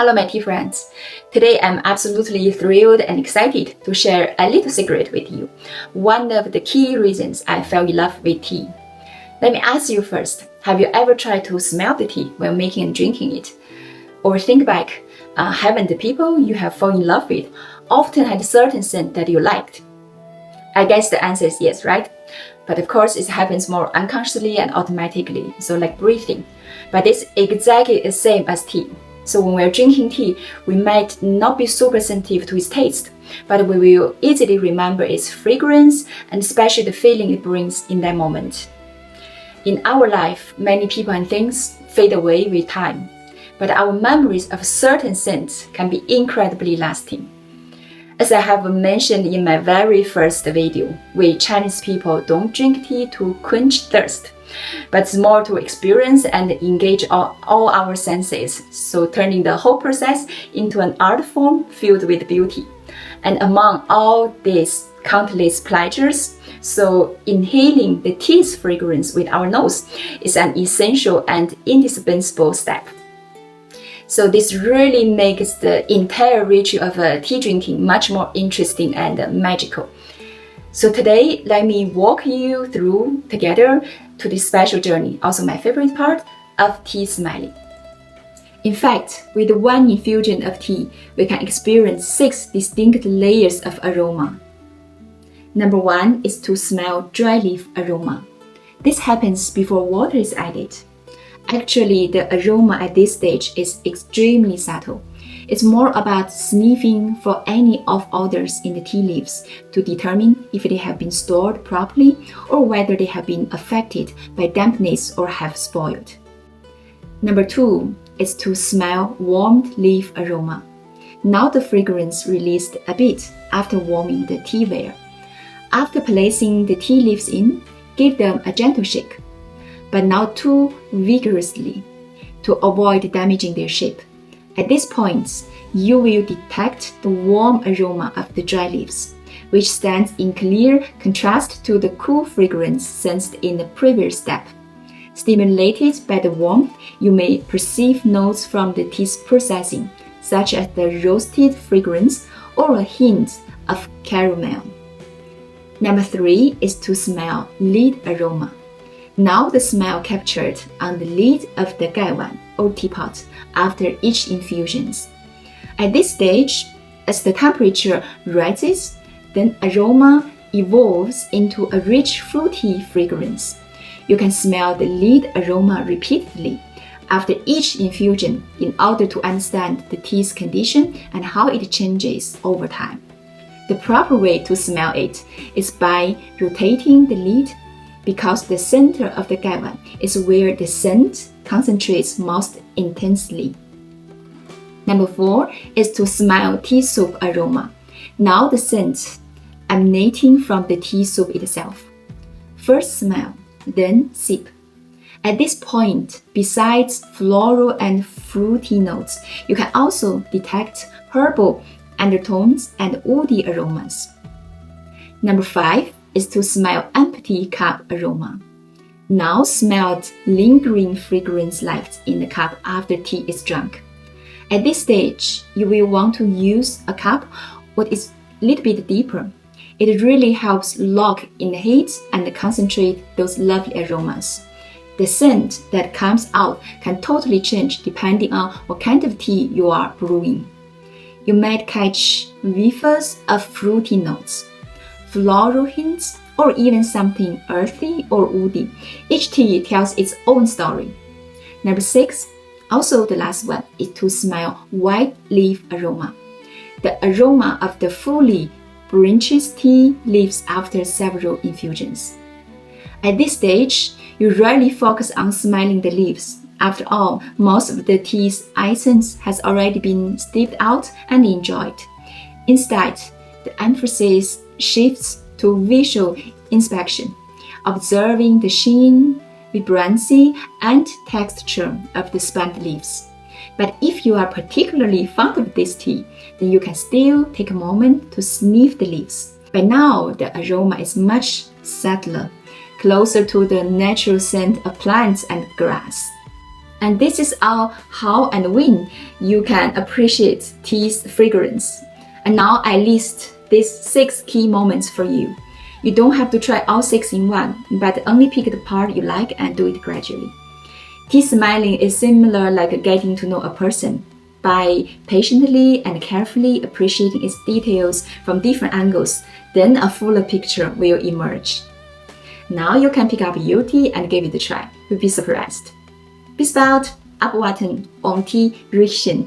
Hello my tea friends. Today I'm absolutely thrilled and excited to share a little secret with you. One of the key reasons I fell in love with tea. Let me ask you first, have you ever tried to smell the tea while making and drinking it? Or think back, haven't the people you have fallen in love with often had a certain scent that you liked? I guess the answer is yes, right? But of course it happens more unconsciously and automatically, so like breathing. But it's exactly the same as tea. So when we're drinking tea, we might not be super sensitive to its taste, but we will easily remember its fragrance and especially the feeling it brings in that moment. In our life, many people and things fade away with time, but our memories of certain scents can be incredibly lasting. As I have mentioned in my very first video, we Chinese people don't drink tea to quench thirst, but more to experience and engage all our senses, so turning the whole process into an art form filled with beauty. And among all these countless pleasures, so inhaling the tea's fragrance with our nose is an essential and indispensable step. So this really makes the entire ritual of tea drinking much more interesting and magical. So today, let me walk you through together to this special journey, also my favorite part of tea smelling. In fact, with one infusion of tea, we can experience 6 distinct layers of aroma. Number 1 is to smell dry leaf aroma. This happens before water is added. Actually, the aroma at this stage is extremely subtle. It's more about sniffing for any off odors in the tea leaves to determine if they have been stored properly or whether they have been affected by dampness or have spoiled. Number 2 is to smell warmed leaf aroma. Now the fragrance released a bit after warming the teaware. After placing the tea leaves in, give them a gentle shake, but not too vigorously to avoid damaging their shape. At this point, you will detect the warm aroma of the dry leaves, which stands in clear contrast to the cool fragrance sensed in the previous step. Stimulated by the warmth, you may perceive notes from the tea's processing, such as the roasted fragrance or a hint of caramel. Number 3 is to smell lid aroma. Now the smell captured on the lid of the gaiwan or teapot after each infusion. At this stage, as the temperature rises, then aroma evolves into a rich fruity fragrance. You can smell the lid aroma repeatedly after each infusion in order to understand the tea's condition and how it changes over time. The proper way to smell it is by rotating the lid, because the center of the gaiwan is where the scent concentrates most intensely. Number 4 is to smell tea soup aroma. Now the scent emanating from the tea soup itself. First smell, then sip. At this point, besides floral and fruity notes, you can also detect herbal undertones and woody aromas. Number 5 is to smell empty cup aroma. Now smell lingering fragrance left in the cup after tea is drunk. At this stage, you will want to use a cup what is a little bit deeper. It really helps lock in the heat and concentrate those lovely aromas. The scent that comes out can totally change depending on what kind of tea you are brewing. You might catch whiffs of fruity notes, floral hints, or even something earthy or woody. Each tea tells its own story. Number 6, also the last one, is to smell white leaf aroma. The aroma of the fully branched tea leaves after several infusions. At this stage, you rarely focus on smelling the leaves. After all, most of the tea's essence has already been steeped out and enjoyed. Instead, the emphasis shifts to visual inspection, observing the sheen, vibrancy, and texture of the spent leaves. But if you are particularly fond of this tea, then you can still take a moment to sniff the leaves. By now, the aroma is much subtler, closer to the natural scent of plants and grass. And this is all how and when you can appreciate tea's fragrance. And now I list these 6 key moments for you. You don't have to try all 6 in one, but only pick the part you like and do it gradually. Tea smelling is similar like getting to know a person. By patiently and carefully appreciating its details from different angles, then a fuller picture will emerge. Now you can pick up your tea and give it a try. You'll be surprised. Bis bald, abwarten und Tee riechen.